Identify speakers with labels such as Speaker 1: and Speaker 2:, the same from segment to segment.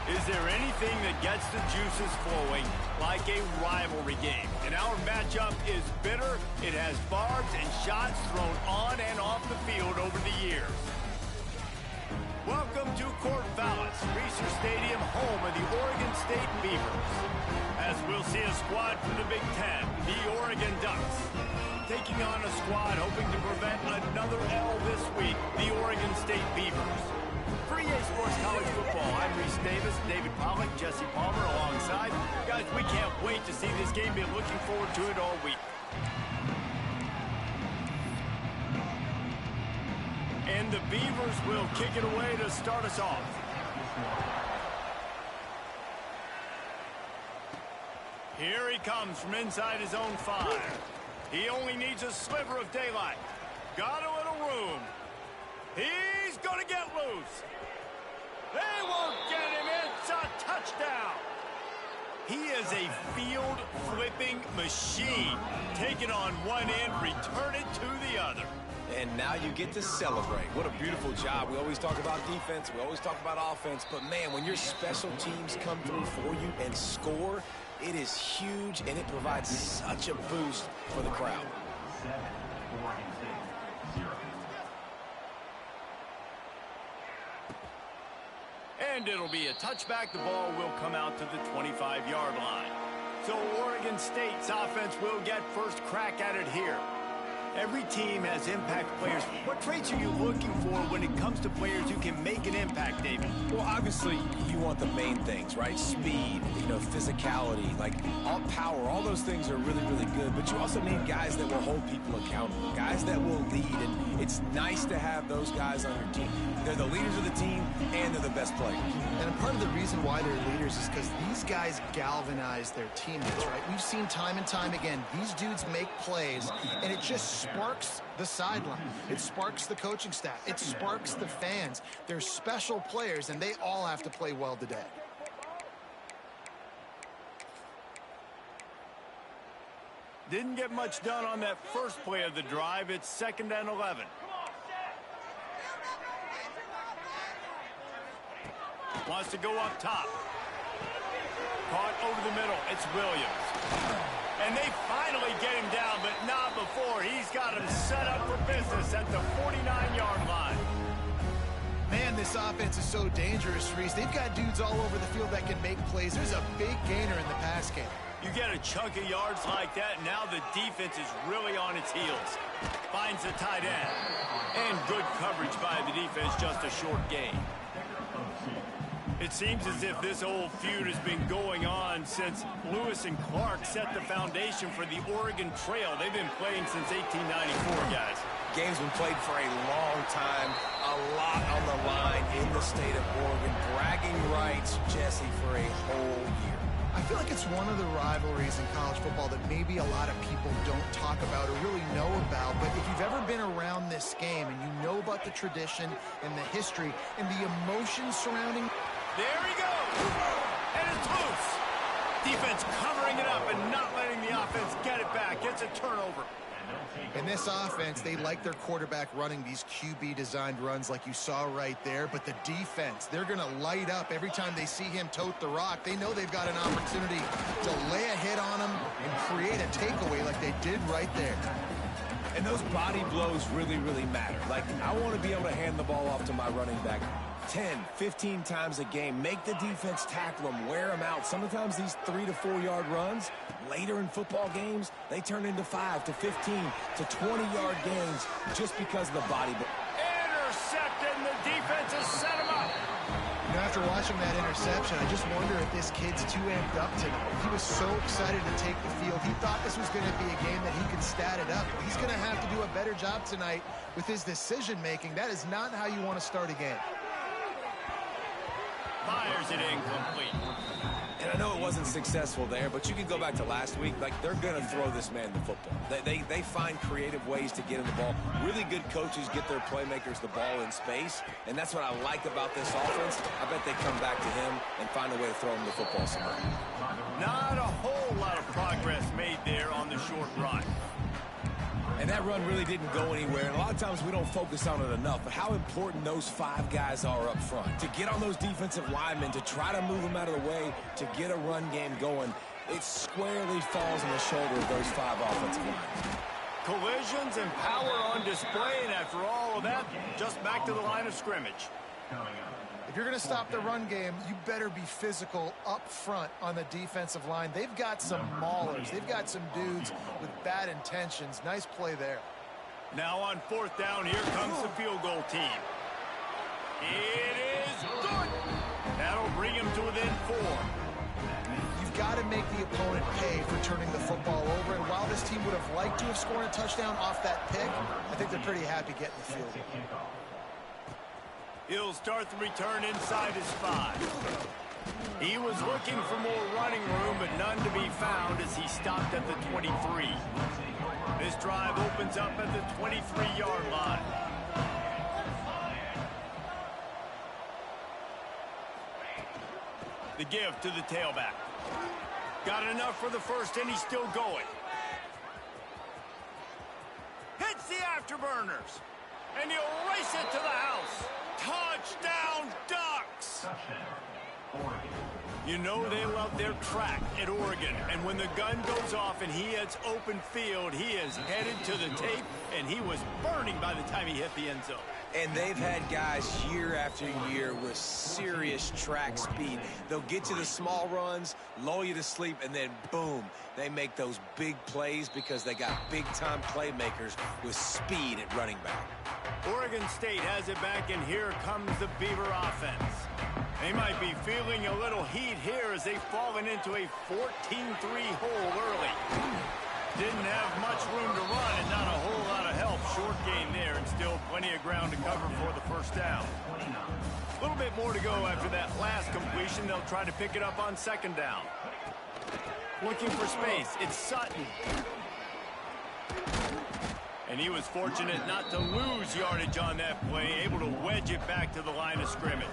Speaker 1: Is there anything that gets the juices flowing like a rivalry game? And our matchup is bitter. It has barbs and shots thrown on and off the field over the years. Welcome to Corvallis, Reser Stadium, home of the Oregon State Beavers. As we'll see a squad from the Big Ten, the Oregon Ducks. Taking on a squad hoping to prevent another L this week, the Oregon State Beavers. For EA Sports College Football, I'm Reese Davis, David Pollack, Jesse Palmer alongside. Guys, we can't wait to see this game. Been looking forward to it all week. And the Beavers will kick it away to start us off. Here he comes from inside his own 5. He only needs a sliver of daylight. Got a little room. He's going to get loose. They won't get him. It's a touchdown. He is a field-flipping machine. Take it on one end, return it to the other.
Speaker 2: And now you get to celebrate. What a beautiful job. We always talk about defense. We always talk about offense. But, man, when your special teams come through for you and score, it is huge, and it provides such a boost for the crowd.
Speaker 1: And it'll be a touchback. The ball will come out to the 25-yard line. So Oregon State's offense will get first crack at it here. Every team has impact players. What traits are you looking for when it comes to players who can make an impact, David?
Speaker 2: Well, obviously, you want the main things, right? Speed, physicality, like all power, all those things are really, really good. But you also need guys that will hold people accountable, guys that will lead. And it's nice to have those guys on your team. They're the leaders of the team, and they're the best players.
Speaker 3: And part of the reason why they're leaders is because these guys galvanize their teammates, right? We've seen time and time again, these dudes make plays, and it just sparks the sideline. It sparks the coaching staff. It sparks the fans. They're special players, and they all have to play well today.
Speaker 1: Didn't get much done on that first play of the drive. It's 2nd and 11. Wants to go up top. Caught over the middle. It's Williams. And they finally get him down, but not before. He's got him set up for business at the 49-yard line.
Speaker 3: Man, this offense is so dangerous, Reese. They've got dudes all over the field that can make plays. There's a big gainer in the pass game.
Speaker 1: You get a chunk of yards like that, now the defense is really on its heels. Finds the tight end. And good coverage by the defense, just a short gain. It seems as if this old feud has been going on since Lewis and Clark set the foundation for the Oregon Trail. They've been playing since 1894, guys.
Speaker 2: Game's been played for a long time, a lot on the line in the state of Oregon. Bragging rights, Jesse, for a whole year.
Speaker 3: I feel like it's one of the rivalries in college football that maybe a lot of people don't talk about or really know about. But if you've ever been around this game and you know about the tradition and the history and the emotion surrounding...
Speaker 1: There he goes. And it's loose. Defense covering it up and not letting the offense get it back. Gets a turnover.
Speaker 3: In this offense, they like their quarterback running these QB-designed runs like you saw right there. But the defense, they're going to light up every time they see him tote the rock. They know they've got an opportunity to lay a hit on him and create a takeaway like they did right there.
Speaker 2: And those body blows really, really matter. Like, I want to be able to hand the ball off to my running back 10, 15 times a game. Make the defense tackle them, wear them out. Sometimes these 3 to 4 yard runs, later in football games, they turn into 5 to 15 to 20-yard gains just because of the body blow.
Speaker 1: Intercepted, and the defense has set him up.
Speaker 3: After watching that interception, I just wonder if this kid's too amped up tonight. He was so excited to take the field. He thought this was going to be a game that he could stat it up. He's going to have to do a better job tonight with his decision-making. That is not how you want to start a game.
Speaker 1: Fires it incomplete.
Speaker 2: And I know it wasn't successful there, but you can go back to last week. Like, they're going to throw this man the football. They find creative ways to get him the ball. Really good coaches get their playmakers the ball in space, and that's what I like about this offense. I bet they come back to him and find a way to throw him the football somewhere.
Speaker 1: Not a whole lot of progress made there on the short run.
Speaker 2: And that run really didn't go anywhere. And a lot of times we don't focus on it enough, but how important those 5 guys are up front. To get on those defensive linemen, to try to move them out of the way, to get a run game going, it squarely falls on the shoulder of those 5 offensive linemen.
Speaker 1: Collisions and power on display, and after all of that, just back to the line of scrimmage.
Speaker 3: If you're going to stop the run game, you better be physical up front on the defensive line. They've got some maulers. They've got some dudes with bad intentions. Nice play there.
Speaker 1: Now on 4th down, here comes the field goal team. It is good. That'll bring him to within 4.
Speaker 3: You've got to make the opponent pay for turning the football over. And while this team would have liked to have scored a touchdown off that pick, I think they're pretty happy getting the field goal.
Speaker 1: He'll start the return inside his 5. He was looking for more running room, but none to be found as he stopped at the 23. This drive opens up at the 23-yard line. The give to the tailback. Got enough for the first, and he's still going. Hits the afterburners, and he'll race it to the house. Touchdown, Ducks! You know they love their track at Oregon, and when the gun goes off and he hits open field, he is headed to the tape, and he was burning by the time he hit the end zone.
Speaker 2: And they've had guys year after year with serious track speed. They'll get you the small runs, lull you to sleep, and then boom, they make those big plays because they got big-time playmakers with speed at running back.
Speaker 1: Oregon State has it back, and here comes the Beaver offense. They might be feeling a little heat here as they've fallen into a 14-3 hole early. Didn't have much room to run and not a whole lot of help. Short gain there and still plenty of ground to cover for the first down. A little bit more to go after that last completion. They'll try to pick it up on 2nd down. Looking for space. It's Sutton. And he was fortunate not to lose yardage on that play, able to wedge it back to the line of scrimmage.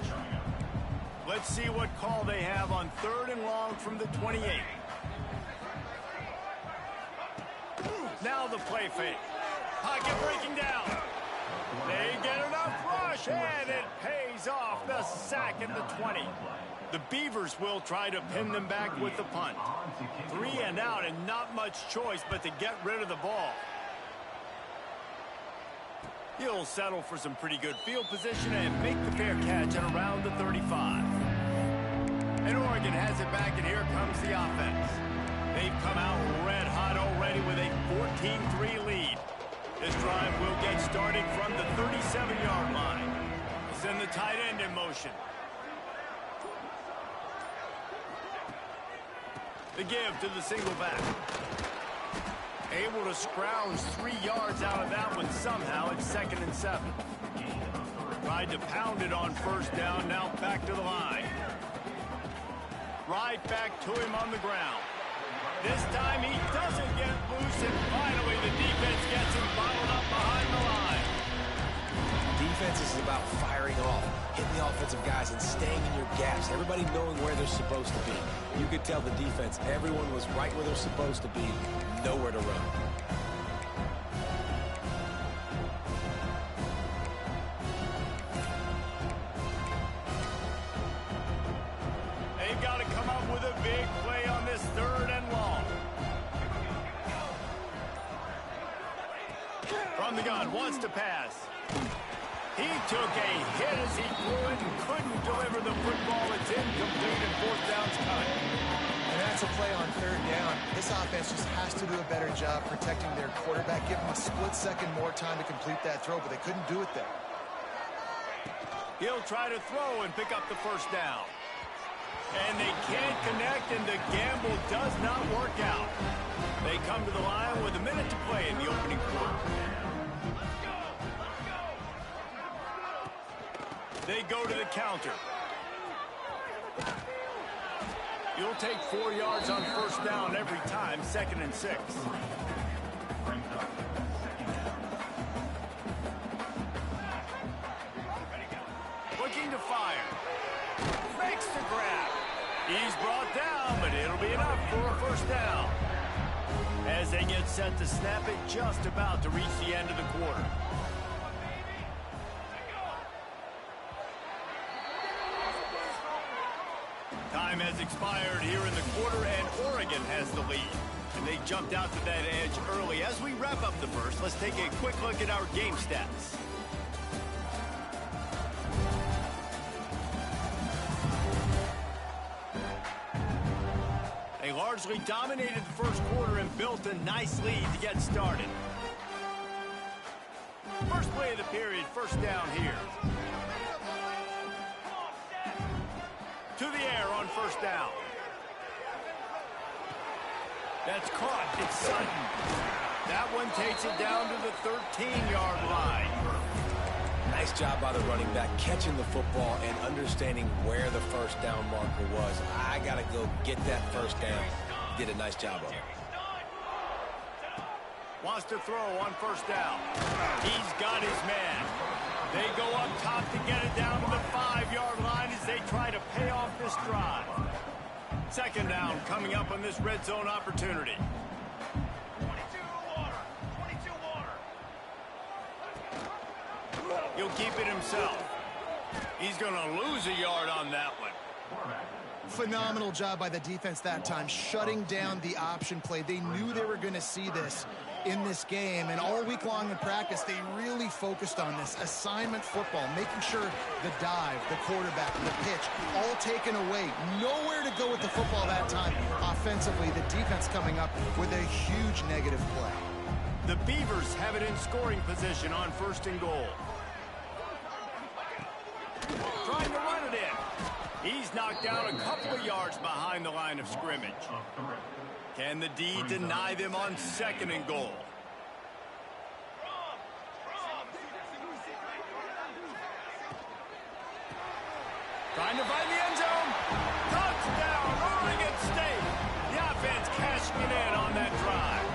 Speaker 1: Let's see what call they have on 3rd and long from the 28. Now the play fake. Pocket breaking down. They get enough rush, and it pays off. The sack at the 20. The Beavers will try to pin them back with the punt. 3 and out, and not much choice but to get rid of the ball. He'll settle for some pretty good field position and make the fair catch at around the 35. And Oregon has it back, and here comes the offense. They've come out red hot already with a 14-3 lead. This drive will get started from the 37-yard line. Send the tight end in motion. The give to the single back. Able to scrounge 3 yards out of that one somehow. It's 2nd and 7. Tried to pound it on 1st down. Now back to the line. Right back to him on the ground. This time he doesn't get loose, and finally the defense gets him bottled up behind the line.
Speaker 2: Defense is about firing off, hitting the offensive guys, and staying in your gaps. Everybody knowing where they're supposed to be. You could tell the defense, everyone was right where they're supposed to be, nowhere to run.
Speaker 1: They've got to come up with a big play on this 3rd and long. From the gun, wants to pass. He took a hit as he threw it and couldn't deliver the football. It's incomplete, and 4th down's coming.
Speaker 3: And that's a play on 3rd down. This offense just has to do a better job protecting their quarterback. Give him a split second more time to complete that throw, but they couldn't do it there.
Speaker 1: He'll try to throw and pick up the 1st down. And they can't connect, and the gamble does not work out. They come to the line with a minute to play in the opening quarter. They go to the counter. You'll take 4 yards on 1st down every time, 2nd and 6. Looking to fire. Makes the grab. He's brought down, but it'll be enough for a 1st down. as they get set to snap it just about to reach the end of the quarter. Time has expired here in the quarter, and Oregon has the lead. And they jumped out to that edge early. As we wrap up the first, let's take a quick look at our game stats. They largely dominated the first quarter and built a nice lead to get started. First play of the period, first down here. To the air on first down. That's caught. It's Sutton. That one takes it down to the 13-yard line.
Speaker 2: Nice job by the running back, catching the football and understanding where the first down marker was. I got to go get that first down. Did a nice job of it.
Speaker 1: Wants to throw on first down. He's got his man. They go up top to get it down to the 5-yard line as they try to pay off this drive. Second down coming up on this red zone opportunity. 22 water. He'll keep it himself. He's going to lose a yard on that one.
Speaker 3: Phenomenal job by the defense that time, shutting down the option play. They knew they were going to see this in this game, and all week long in practice, they really focused on this assignment football, making sure the dive, the quarterback, the pitch, all taken away. Nowhere to go with the football that time. Offensively, the defense coming up with a huge negative play.
Speaker 1: The Beavers have it in scoring position on first and goal. Trying to run it in. He's knocked down a couple of yards behind the line of scrimmage. Can the D deny them on second and goal? Trying to find the end zone. Touchdown, Oregon State. The offense cashing it in on that drive.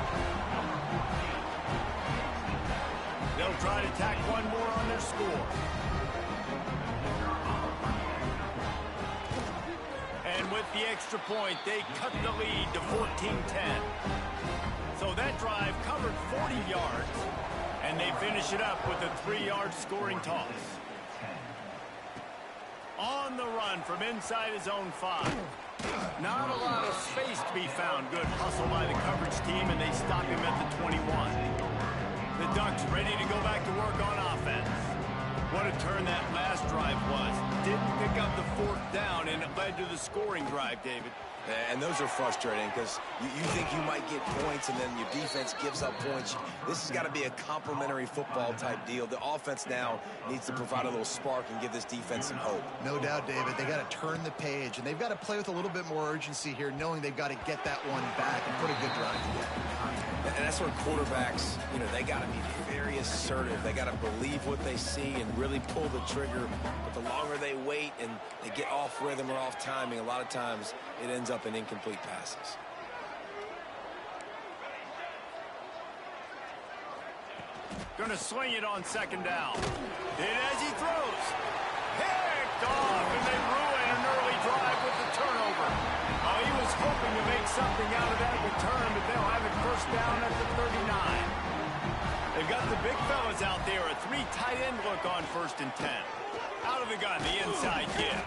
Speaker 1: They'll try to tack one more on their score. And with the extra point, they cut the lead to 14-10. So that drive covered 40 yards, and they finish it up with a 3-yard scoring toss. On the run from inside his own 5. Not a lot of space to be found. Good hustle by the coverage team, and they stop him at the 21. The Ducks ready to go back to work on offense. What a turn that last drive was. Didn't pick up the fourth down, and it led to the scoring drive, David.
Speaker 2: And those are frustrating because you think you might get points and then your defense gives up points. This has got to be a complementary football type deal. The offense now needs to provide a little spark and give this defense some hope.
Speaker 3: No doubt, David. They got to turn the page, and they've got to play with a little bit more urgency here, knowing they've got to get that one back and put a good drive together.
Speaker 2: And that's where quarterbacks, they got to be very assertive. They got to believe what they see and really pull the trigger. But the longer they wait and they get off rhythm or off timing, a lot of times it ends up in incomplete passes.
Speaker 1: Going to swing it on second down. And as he throws, picked off, and they ruin an early drive with the turnover. Oh, he was hoping to make something out of that return, but they'll have it first down at the 39. They've got the big fellas out there, a 3 tight end look on first and 10. Out of the gun, the inside give.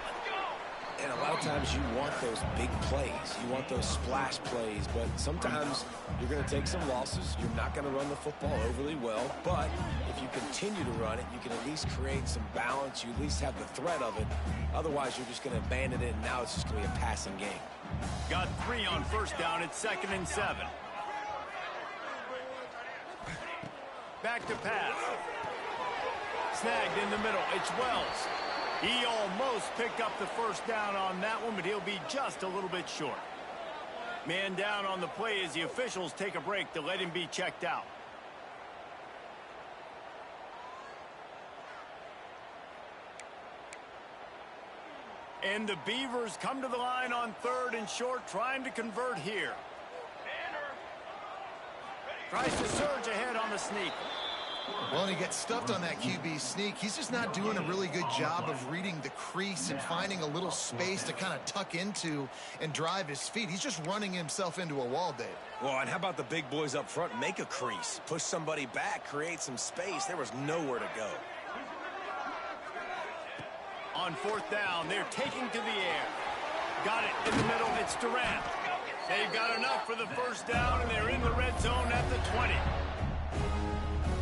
Speaker 2: And a lot of times you want those big plays. You want those splash plays, but sometimes you're going to take some losses. You're not going to run the football overly well, but if you continue to run it, you can at least create some balance. You at least have the threat of it. Otherwise, you're just going to abandon it, and now it's just going to be a passing game.
Speaker 1: Got 3 on first down. It's 2nd and 7. Back to pass. Snagged in the middle. It's Wells. He almost picked up the first down on that one, but he'll be just a little bit short. Man down on the play as the officials take a break to let him be checked out. And the Beavers come to the line on 3rd and short, trying to convert here. Tries to surge ahead on the sneak.
Speaker 3: Well, and he gets stuffed on that QB sneak. He's just not doing a really good job of reading the crease and finding a little space to kind of tuck into and drive his feet. He's just running himself into a wall, Dave.
Speaker 2: Well, and how about the big boys up front? Make a crease, push somebody back, create some space. There was nowhere to go.
Speaker 1: On fourth down, they're taking to the air. Got it in the middle. It's Durant. They've got enough for the first down, and they're in the red zone at the 20.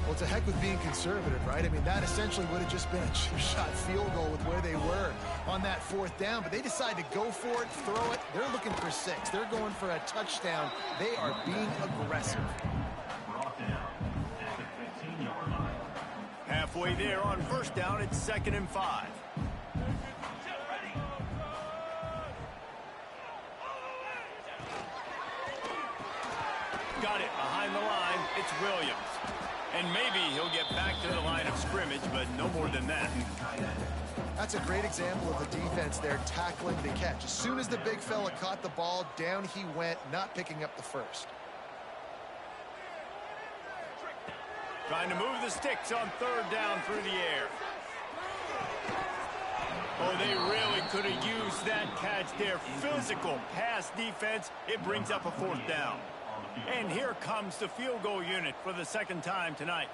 Speaker 3: Well, it's a heck with being conservative, right? I mean, that essentially would have just been a chip-shot field goal with where they were on that fourth down. But they decide to go for it, throw it. They're looking for 6. They're going for a touchdown. They are being aggressive.
Speaker 1: Halfway there on first down, it's 2nd and 5. Got it behind the line. It's Williams. And maybe he'll get back to the line of scrimmage, but no more than that.
Speaker 3: That's a great example of the defense there tackling the catch. As soon as the big fella caught the ball, down he went, not picking up the first.
Speaker 1: Trying to move the sticks on 3rd down through the air. Oh, they really could have used that catch there. Physical pass defense. It brings up a 4th down. And here comes the field goal unit for the 2nd time tonight.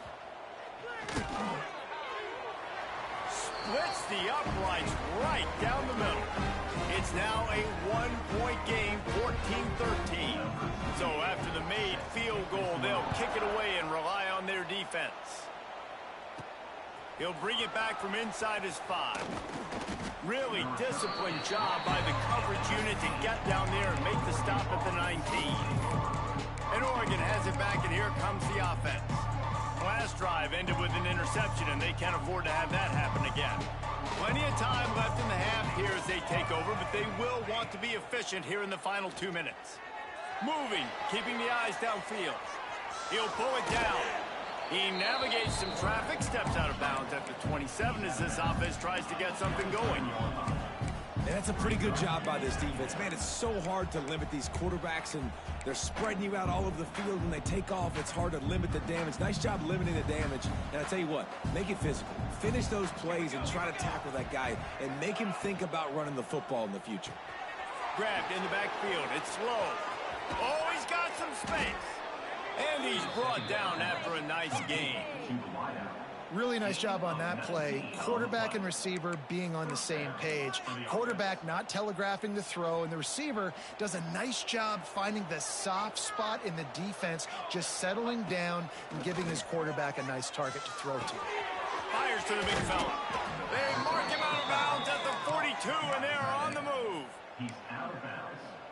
Speaker 1: Splits the uprights right down the middle. It's now a 1-point game, 14-13. So after the made field goal, they'll kick it away and rely on their defense. He'll bring it back from inside his 5. Really disciplined job by the coverage unit to get down there and make the stop at the 19. And Oregon has it back, and here comes the offense. Last drive ended with an interception, and they can't afford to have that happen again. Plenty of time left in the half here as they take over, but they will want to be efficient here in the final 2 minutes. Moving, keeping the eyes downfield. He'll pull it down. He navigates some traffic, steps out of bounds at the 27 as this offense tries to get something going.
Speaker 2: And that's a pretty good job by this defense. Man, it's so hard to limit these quarterbacks, and they're spreading you out all over the field. When they take off, it's hard to limit the damage. Nice job limiting the damage. And I tell you what, make it physical. Finish those plays and try to tackle that guy and make him think about running the football in the future.
Speaker 1: Grabbed in the backfield. It's slow. Oh, he's got some space. And he's brought down after a nice gain.
Speaker 3: Really nice job on that play. Quarterback and receiver being on the same page. Quarterback not telegraphing the throw, and the receiver does a nice job finding the soft spot in the defense, just settling down and giving his quarterback a nice target to throw to.
Speaker 1: Fires to the big fella. They mark him out of bounds at the 42, and they're on the move.
Speaker 4: He's out of bounds.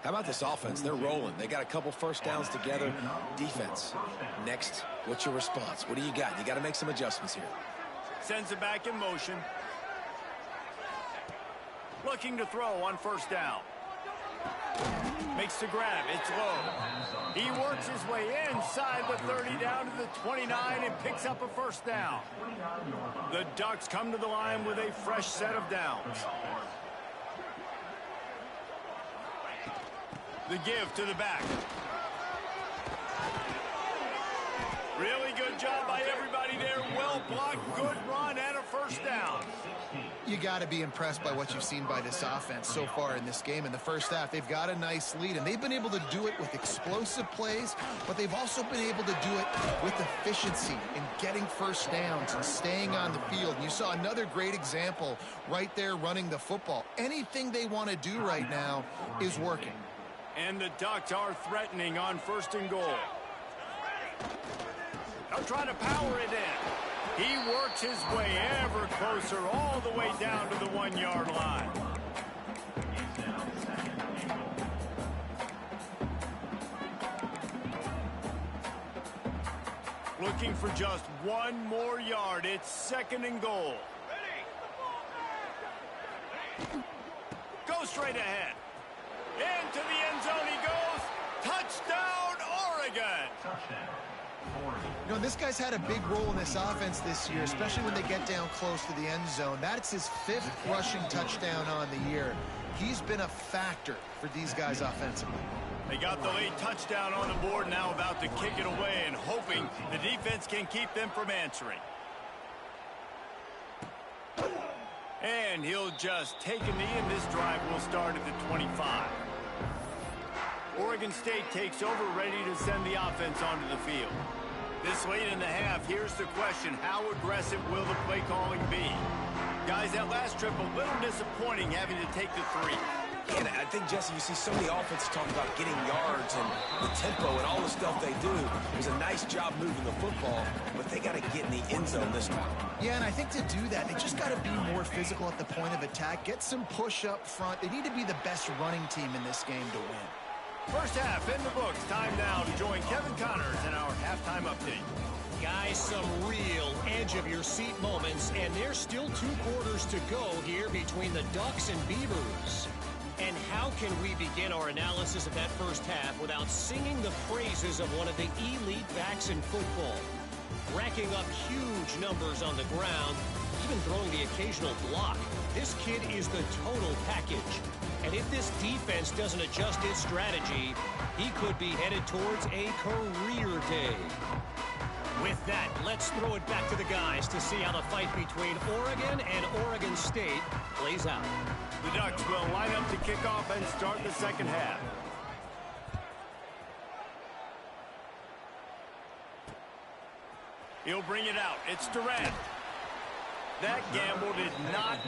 Speaker 2: How about this offense? They're rolling. They got a couple first downs together. Defense. Next, what's your response? What do you got? You got to make some adjustments here.
Speaker 1: Sends it back in motion. Looking to throw on first down. Makes the grab. It's low. He works his way inside the 30 down to the 29 and picks up a first down. The Ducks come to the line with a fresh set of downs. The give to the back. Really good job by everybody there. Well blocked, good run, and a first down.
Speaker 3: You got to be impressed by what you've seen by this offense so far in this game. In the first half, they've got a nice lead, and they've been able to do it with explosive plays, but they've also been able to do it with efficiency in getting first downs and staying on the field. And you saw another great example right there running the football. Anything they want to do right now is working.
Speaker 1: And the Ducks are threatening on 1st and goal. They'll try to power it in. He works his way ever closer all the way down to the 1-yard line. Looking for just 1 more yard. It's 2nd and goal. Go straight ahead. Into the end zone he goes. Touchdown, Oregon.
Speaker 3: You know, this guy's had a big role in this offense this year, especially when they get down close to the end zone. That's his 5th rushing touchdown on the year. He's been a factor for these guys offensively.
Speaker 1: They got the late touchdown on the board, now about to kick it away and hoping the defense can keep them from answering. And he'll just take a knee, and this drive will start at the 25. Oregon State takes over, ready to send the offense onto the field. This late in the half, here's the question: how aggressive will the play calling be? Guys, that last trip a little disappointing, having to take the 3.
Speaker 2: And I think, Jesse, you see so many offenses talk about getting yards and the tempo and all the stuff they do. It was a nice job moving the football, but they got to get in the end zone this time.
Speaker 3: Yeah, and I think to do that, they just got to be more physical at the point of attack, get some push up front. They need to be the best running team in this game to win.
Speaker 1: First half in the books. Time now to join Kevin Connors in our halftime update.
Speaker 4: Guys, some real edge-of-your-seat moments, and there's still 2 quarters to go here between the Ducks and Beavers. And how can we begin our analysis of that first half without singing the praises of one of the elite backs in football? Racking up huge numbers on the ground, even throwing the occasional block. This kid is the total package. And if this defense doesn't adjust its strategy, he could be headed towards a career day. With that, let's throw it back to the guys to see how the fight between Oregon and Oregon State plays out.
Speaker 1: The Ducks will line up to kick off and start the second half. He'll bring it out. It's Durant. That gamble did not...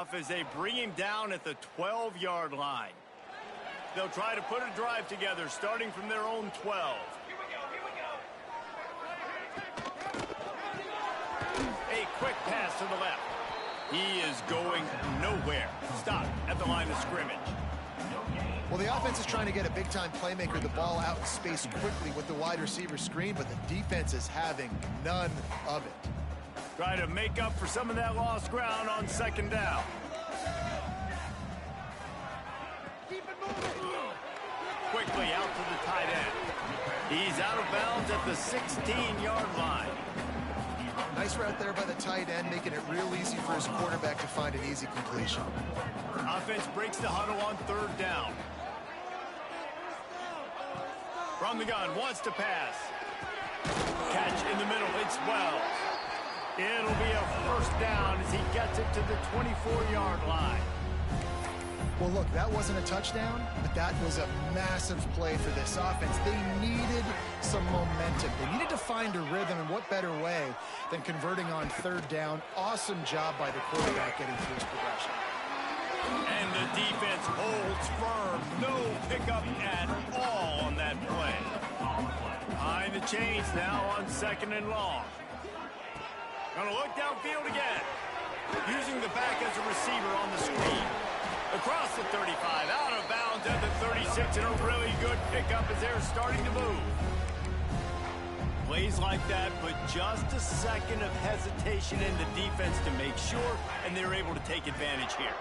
Speaker 1: off as they bring him down at the 12-yard line. They'll try to put a drive together, starting from their own 12. A quick pass to the left. He is going nowhere. Stop at the line of scrimmage.
Speaker 3: Well, the offense is trying to get a big-time playmaker the ball out in space quickly with the wide receiver screen, but the defense is having none of it.
Speaker 1: Try to make up for some of that lost ground on second down. Quickly out to the tight end. He's out of bounds at the 16-yard line.
Speaker 3: Nice route there by the tight end, making it real easy for his quarterback to find an easy completion.
Speaker 1: Offense breaks the huddle on third down. From the gun, wants to pass. Catch in the middle, it's Wells. It'll be a first down as he gets it to the 24-yard line.
Speaker 3: Well, look, that wasn't a touchdown, but that was a massive play for this offense. They needed some momentum. They needed to find a rhythm, and what better way than converting on third down. Awesome job by the quarterback getting through his progression.
Speaker 1: And the defense holds firm. No pickup at all on that play. Behind the chains now on second and long. Gonna look downfield again. Using the back as a receiver on the screen. Across the 35, out of bounds at the 36, and a really good pickup as they're starting to move. Plays like that, but just a second of hesitation in the defense to make sure, and they're able to take advantage here.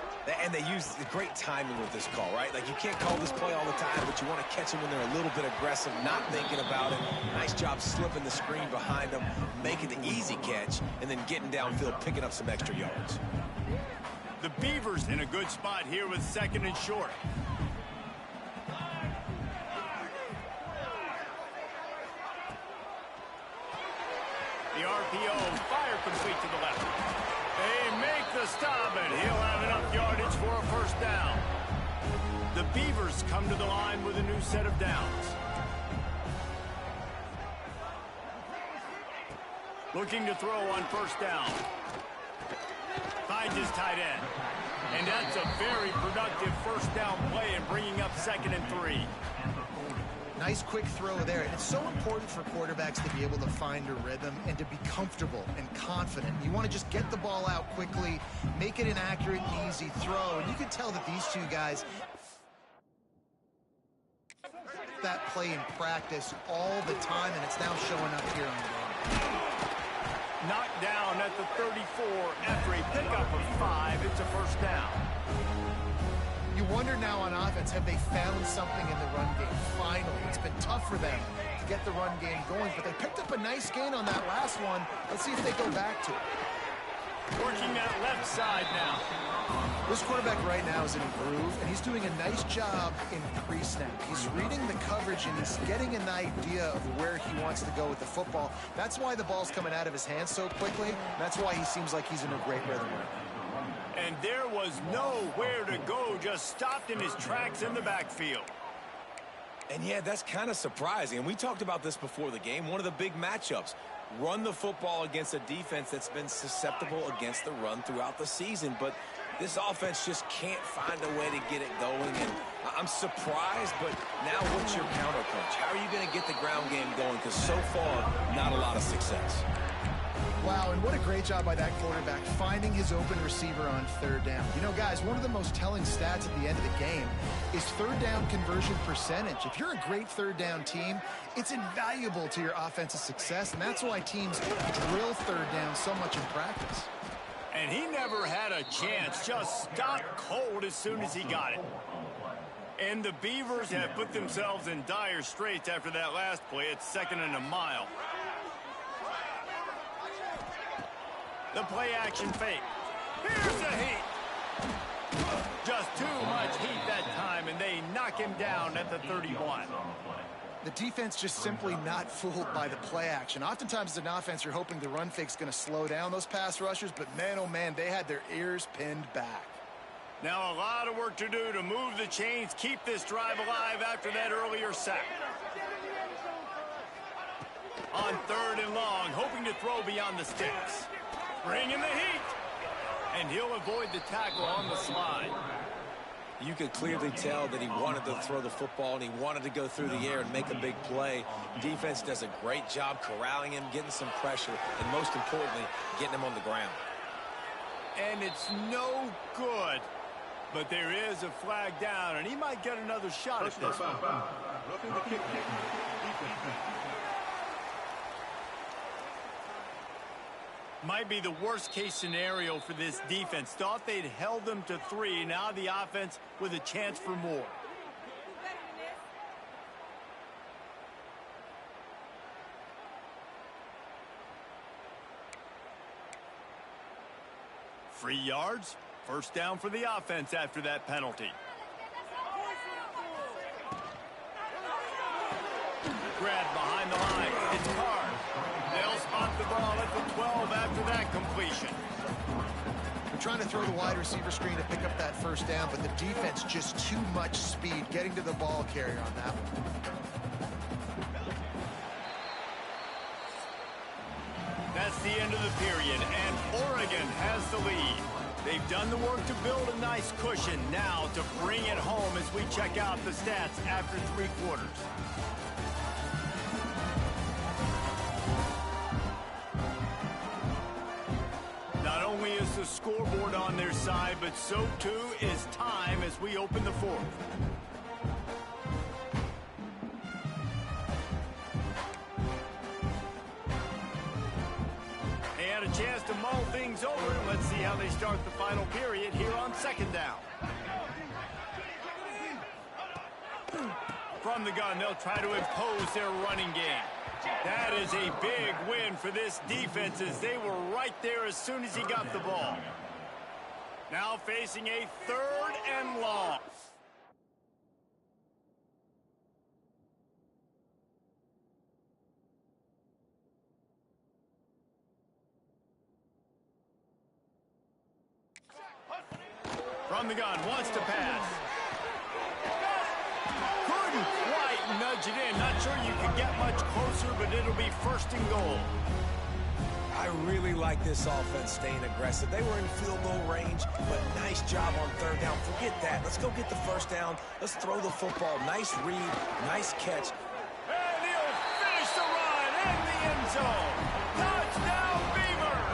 Speaker 2: And they use great timing with this call, right? Like, you can't call this play all the time, but you want to catch them when they're a little bit aggressive, not thinking about it. Nice job slipping the screen behind them, making the easy catch, and then getting downfield, picking up some extra yards.
Speaker 1: The Beavers in a good spot here with second and short. The RPO, fire complete to the left. They make the stop, and he'll have enough yardage for a first down. The Beavers come to the line with a new set of downs. Looking to throw on first down. Finds his tight end. And that's a very productive first down play and bringing up 2nd and 3.
Speaker 3: Nice quick throw there. And it's so important for quarterbacks to be able to find a rhythm and to be comfortable and confident. You want to just get the ball out quickly, make it an accurate and easy throw. And you can tell that these two guys that play in practice all the time, and it's now showing up here on the game.
Speaker 1: Knocked down at the 34 after a pickup of 5. It's a first down.
Speaker 3: You wonder now on offense, have they found something in the run game? Finally, it's been tough for them to get the run game going, but they picked up a nice gain on that last one. Let's see if they go back to it.
Speaker 1: Working that left side now.
Speaker 3: This quarterback right now is in a groove, and he's doing a nice job in pre-snap. He's reading the coverage, and he's getting an idea of where he wants to go with the football. That's why the ball's coming out of his hands so quickly. That's why he seems like he's in a great rhythm right now.
Speaker 1: And there was nowhere to go, just stopped in his tracks in the backfield.
Speaker 2: And yeah, that's kind of surprising. And we talked about this before the game. One of the big matchups. Run the football against a defense that's been susceptible against the run throughout the season. But this offense just can't find a way to get it going. And I'm surprised, but now what's your counterpunch? How are you going to get the ground game going? Because so far, not a lot of success.
Speaker 3: Wow, and what a great job by that quarterback, finding his open receiver on third down. You know, guys, one of the most telling stats at the end of the game is third down conversion percentage. If you're a great third down team, it's invaluable to your offensive success, and that's why teams drill third down so much in practice.
Speaker 1: And he never had a chance, just stopped cold as soon as he got it. And the Beavers have put themselves in dire straits after that last play. It's 2nd and a mile. The play action fake. Here's the heat. Just too much heat that time, and they knock him down at the 31.
Speaker 3: The defense just simply not fooled by the play action. Oftentimes as an offense, you're hoping the run fake's going to slow down those pass rushers, but man, oh man, they had their ears pinned back.
Speaker 1: Now a lot of work to do to move the chains, keep this drive alive after that earlier sack. On 3rd and long, hoping to throw beyond the sticks. Bring in the heat. And he'll avoid the tackle on the slide.
Speaker 2: You could clearly tell that he wanted to throw the football and he wanted to go through the air and make a big play. Defense does a great job corralling him, getting some pressure, and most importantly, getting him on the ground.
Speaker 1: And it's no good. But there is a flag down, and he might get another shot at this one. Might be the worst-case scenario for this defense. Thought they'd held them to 3. Now the offense with a chance for more. Free yards. First down for the offense after that penalty. Grabbed behind the line. It's Carr. They'll spot the ball at the 12 after that completion.
Speaker 3: They're trying to throw the wide receiver screen to pick up that first down, but the defense just too much speed getting to the ball carrier on that one.
Speaker 1: That's the end of the period, and Oregon has the lead. They've done the work to build a nice cushion. Now to bring it home as we check out the stats after 3 quarters. Not only is the scoreboard on their side, but so too is time as we open the 4th. A chance to mull things over. Let's see how they start the final period here on 2nd down. From the gun, they'll try to impose their running game. That is a big win for this defense as they were right there as soon as he got the ball. Now facing a 3rd and long. From the gun, wants to pass. Couldn't quite nudge it in. Not sure you could get much closer, but it'll be 1st and goal.
Speaker 2: I really like this offense staying aggressive. They were in field goal range, but nice job on 3rd down. Forget that. Let's go get the 1st down. Let's throw the football. Nice read, nice catch.
Speaker 1: And he'll finish the run in the end zone. Touchdown, Beavers!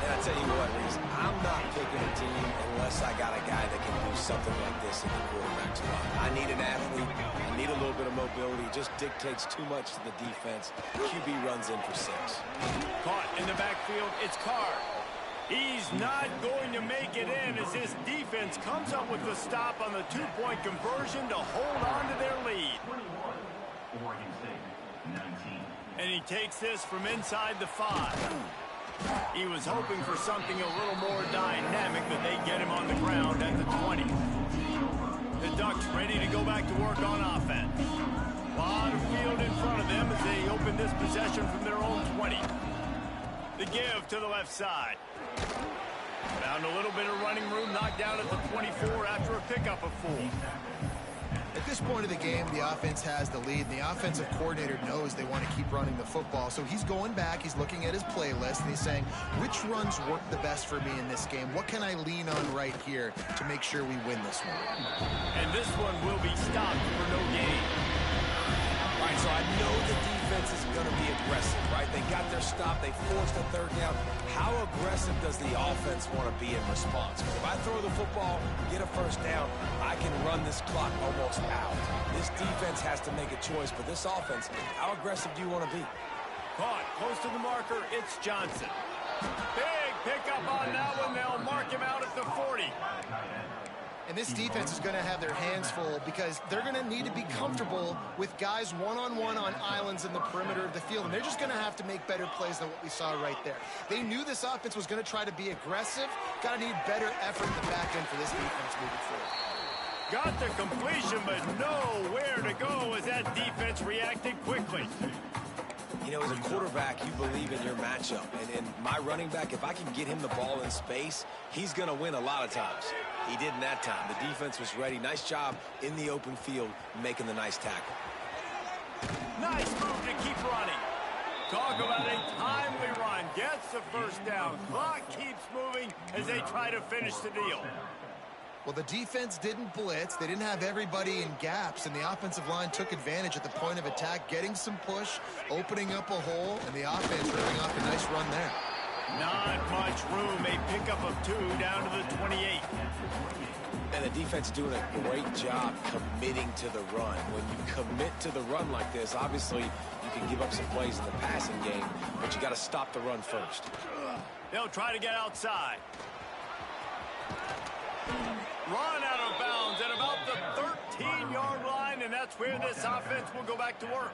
Speaker 2: And I tell you what, Reese, I'm not picking a team unless I got a guy that can do something like this in the quarterback spot. I need an athlete. I need a little bit of mobility. It just dictates too much to the defense. QB runs in for 6.
Speaker 1: Caught in the backfield, it's Carr. He's not going to make it in as this defense comes up with the stop on the 2-point conversion to hold on to their lead. And he takes this from inside the 5. He was hoping for something a little more dynamic, but they get him on the ground at the 20. The Ducks ready to go back to work on offense. A lot of field in front of them as they open this possession from their own 20. The give to the left side. Found a little bit of running room, knocked down at the 24 after a pickup of 4.
Speaker 3: At this point of the game, the offense has the lead, and the offensive coordinator knows they want to keep running the football. So he's going back, he's looking at his playlist, and he's saying, which runs work the best for me in this game? What can I lean on right here to make sure we win this one?
Speaker 1: And this one will be stopped for no gain.
Speaker 2: All right, so I know the defense is going to be aggressive, right? They got their stop. They forced a 3rd down. How aggressive does the offense want to be in response? Because if I throw the football, get a 1st down, I can run this clock almost out. This defense has to make a choice, but this offense, how aggressive do you want to be?
Speaker 1: Caught close to the marker, it's Johnson. Big pickup on that one. They'll mark him out at the 40.
Speaker 3: And this defense is going to have their hands full because they're going to need to be comfortable with guys one-on-one on islands in the perimeter of the field. And they're just going to have to make better plays than what we saw right there. They knew this offense was going to try to be aggressive. Got to need better effort in the back end for this defense moving forward.
Speaker 1: Got the completion, but nowhere to go as that defense reacted quickly.
Speaker 2: You know, as a quarterback, you believe in your matchup. And my running back, if I can get him the ball in space, he's going to win a lot of times. He did in that time. The defense was ready. Nice job in the open field making the nice tackle.
Speaker 1: Nice move to keep running. Talk about a timely run. Gets the first down. Clock keeps moving as they try to finish the deal.
Speaker 3: Well, the defense didn't blitz. They didn't have everybody in gaps, and the offensive line took advantage at the point of attack, getting some push, opening up a hole, and the offense ripping off a nice run there.
Speaker 1: Not much room. A pickup of 2 down to the 28.
Speaker 2: And the defense doing a great job committing to the run. When you commit to the run like this, obviously you can give up some plays in the passing game, but you got to stop the run first.
Speaker 1: They'll try to get outside. Run out of bounds at about the 13-yard line, and that's where this offense will go back to work.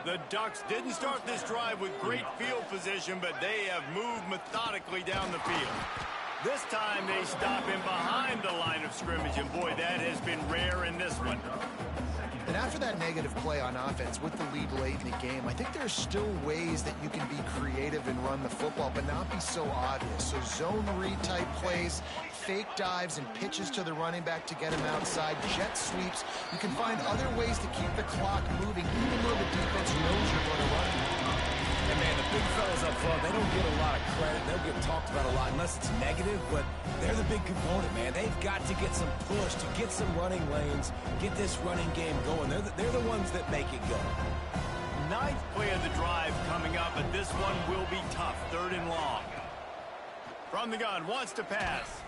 Speaker 1: The Ducks didn't start this drive with great field position, but they have moved methodically down the field. This time they stop him behind the line of scrimmage, and boy, that has been rare in this one.
Speaker 3: And after that negative play on offense with the lead late in the game, I think there's still ways that you can be creative and run the football, but not be so obvious. So zone read type plays, fake dives and pitches to the running back to get him outside, jet sweeps. You can find other ways to keep the clock moving, even though the defense knows you're going to run.
Speaker 2: And man, the big fellas up front, they don't get a lot of credit. They'll get talked about a lot unless it's negative, but they're the big component, man. They've got to get some push, to get some running lanes, get this running game going. They're the ones that make it go.
Speaker 1: 9th play of the drive coming up, but this one will be tough. 3rd and long. From the gun, wants to pass.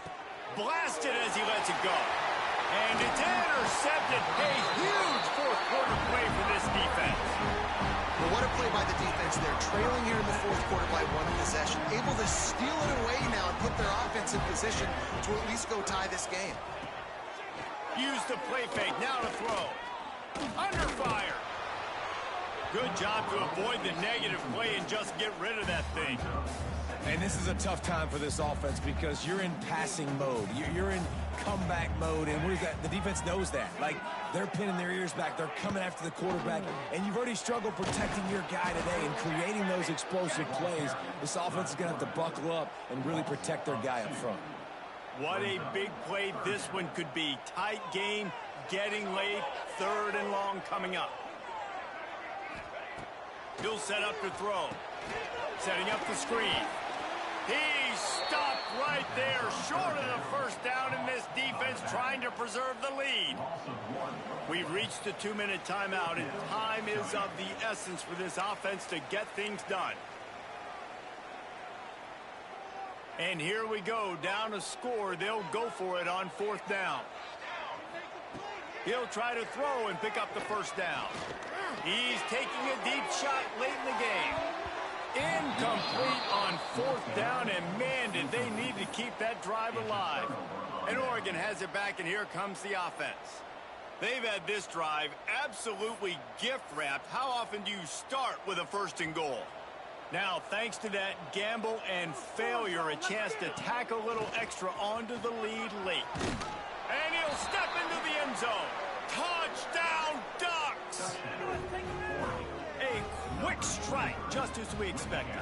Speaker 1: Blasted as he lets it go. And it's intercepted. A huge 4th quarter play for this defense.
Speaker 3: Well, what a play by the defense there. Trailing here in the 4th quarter by 1 possession. Able to steal it away now and put their offense in position to at least go tie this game.
Speaker 1: Use the play fake. Now to throw. Under fire. Good job to avoid the negative play and just get rid of that thing.
Speaker 2: And this is a tough time for this offense because you're in passing mode. You're in comeback mode, and what is that? The defense knows that. Like, they're pinning their ears back. They're coming after the quarterback, and you've already struggled protecting your guy today and creating those explosive plays. This offense is going to have to buckle up and really protect their guy up front.
Speaker 1: What a big play this one could be. Tight game, getting late, 3rd and long coming up. He'll set up to throw. Setting up the screen. He's stopped right there, short of the first down, in this defense trying to preserve the lead. We've reached the 2-minute timeout, and time is of the essence for this offense to get things done. And here we go, down a score. They'll go for it on 4th down. He'll try to throw and pick up the first down. He's taking a deep shot late in the game. Incomplete on 4th down, and man, did they need to keep that drive alive. And Oregon has it back, and here comes the offense. They've had this drive absolutely gift-wrapped. How often do you start with a 1st and goal? Now, thanks to that gamble and failure, a chance to tack a little extra onto the lead late. And he'll step into the end zone. Touchdown, Ducks! A quick strike, just as we expected.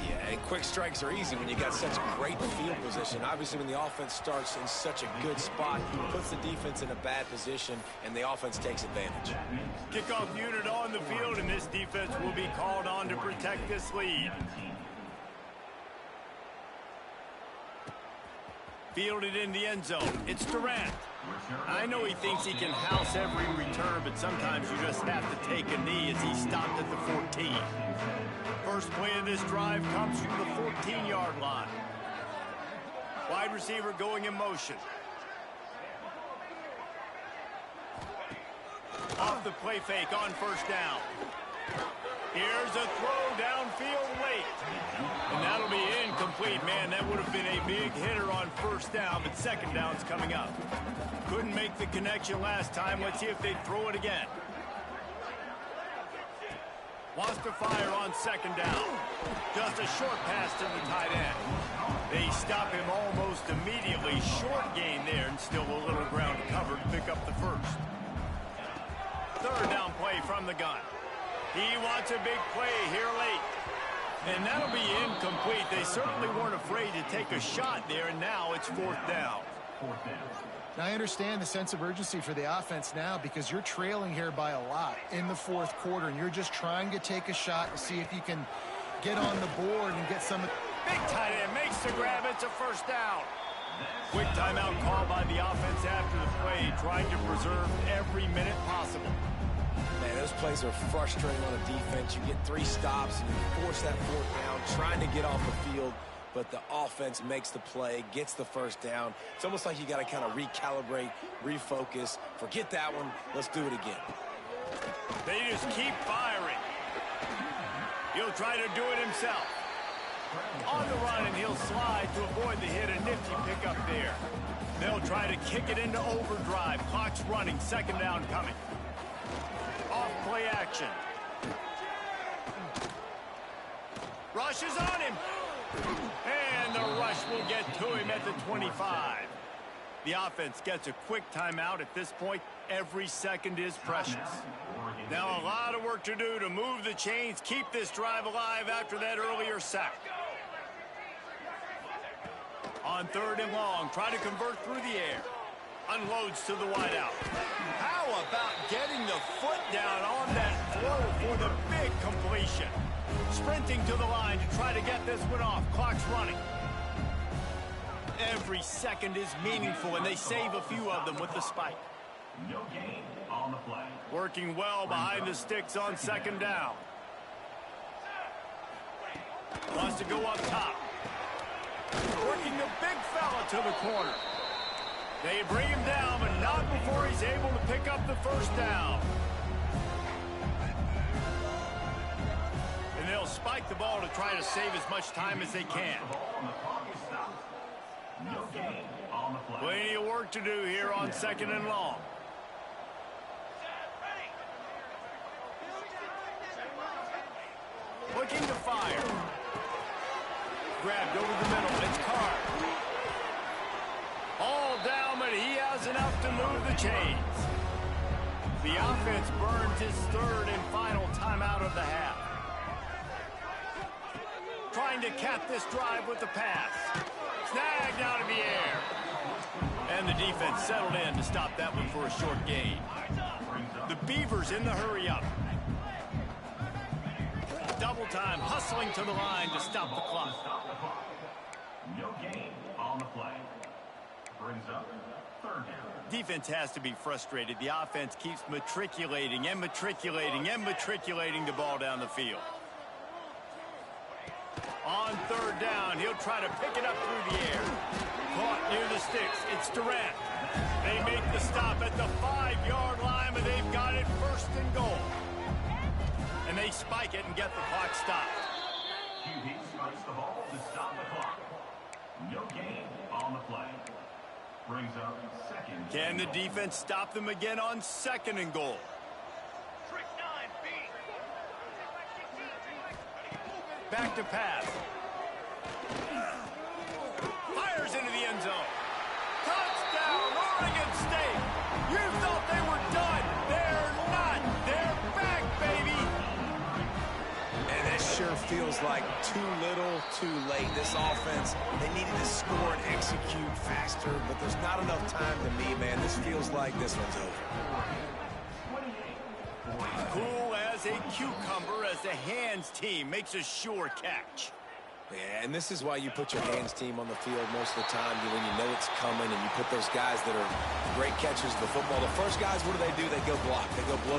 Speaker 2: Yeah, and quick strikes are easy when you got such great field position. Obviously, when the offense starts in such a good spot, puts the defense in a bad position, and the offense takes advantage.
Speaker 1: Kickoff unit on the field, and this defense will be called on to protect this lead. Fielded in the end zone. It's Durant. I know he thinks he can house every return, but sometimes you just have to take a knee as he stopped at the 14. First play of this drive comes from the 14-yard line. Wide receiver going in motion. Off the play fake on 1st down. Here's a throw downfield late. And that'll be incomplete. Man, that would have been a big hitter on 1st down, but 2nd down's coming up. Couldn't make the connection last time. Let's see if they throw it again. Wants to fire on 2nd down. Just a short pass to the tight end. They stop him almost immediately. Short gain there, and still a little ground covered to pick up the 1st. 3rd down play from the gun. He wants a big play here late. And that'll be incomplete. They certainly weren't afraid to take a shot there, and now it's 4th down.
Speaker 3: Now, I understand the sense of urgency for the offense now because you're trailing here by a lot in the fourth quarter, and you're just trying to take a shot and see if you can get on the board and get some.
Speaker 1: Big tight end makes the grab. It's a first down. Quick timeout called by the offense after the play, trying to preserve every minute possible.
Speaker 2: Man, those plays are frustrating on a defense. You get 3 stops and you force that 4th down, trying to get off the field, but the offense makes the play, gets the first down. It's almost like you got to kind of recalibrate, refocus. Forget that one. Let's do it again.
Speaker 1: They just keep firing. He'll try to do it himself. On the run, and he'll slide to avoid the hit. A nifty pickup there. They'll try to kick it into overdrive. Clock's running. 2nd down coming. Off play action. Rush is on him. And the rush will get to him at the 25. The offense gets a quick timeout. At this point, every second is precious. Now a lot of work to do to move the chains, keep this drive alive after that earlier sack. On 3rd and long, try to convert through the air. Unloads to the wideout. How about getting the foot down on that throw for the big completion? Sprinting to the line to try to get this one off. Clock's running. Every second is meaningful, and they save a few of them with the spike.
Speaker 5: No gain on the play.
Speaker 1: Working well behind the sticks on 2nd down. Wants to go up top. Working the big fella to the corner. They bring him down, but not before he's able to pick up the 1st down. And they'll spike the ball to try to save as much time as they can.
Speaker 5: No gain on the play.
Speaker 1: Plenty of work to do here on 2nd and long. Looking to fire. Grabbed over the middle. It's Carr. All down, but he has enough to move the chains. The offense burns his 3rd and final timeout of the half. Trying to cap this drive with the pass. Snagged out of the air. And the defense settled in to stop that one for a short gain. The Beavers in the hurry-up. Double time, hustling to the line to stop the clock.
Speaker 5: No gain on the play. Brings up 3rd down.
Speaker 1: Defense has to be frustrated. The offense keeps matriculating and matriculating and matriculating the ball down the field. On 3rd down, he'll try to pick it up through the air. Caught near the sticks. It's Durant. They make the stop at the 5-yard line, but they've got it 1st and goal. And they spike it and get the clock stopped.
Speaker 5: QB spikes the ball to stop the clock. No gain on the play. Brings up 2nd.
Speaker 1: Can the defense stop them again on 2nd and goal? Back to pass. Fires into the end zone. Touchdown, Oregon State. You thought they were done. They're not. They're back, baby.
Speaker 2: And this sure feels like too little, too late. This offense, they needed to score and execute faster, but there's not enough time to me, man. This feels like this one's over.
Speaker 1: Cool as a cucumber as the hands team makes a sure catch.
Speaker 2: Yeah, and this is why you put your hands team on the field most of the time when you know it's coming, and you put those guys that are great catchers of the football. The first guys, what do? They go block. They go blow.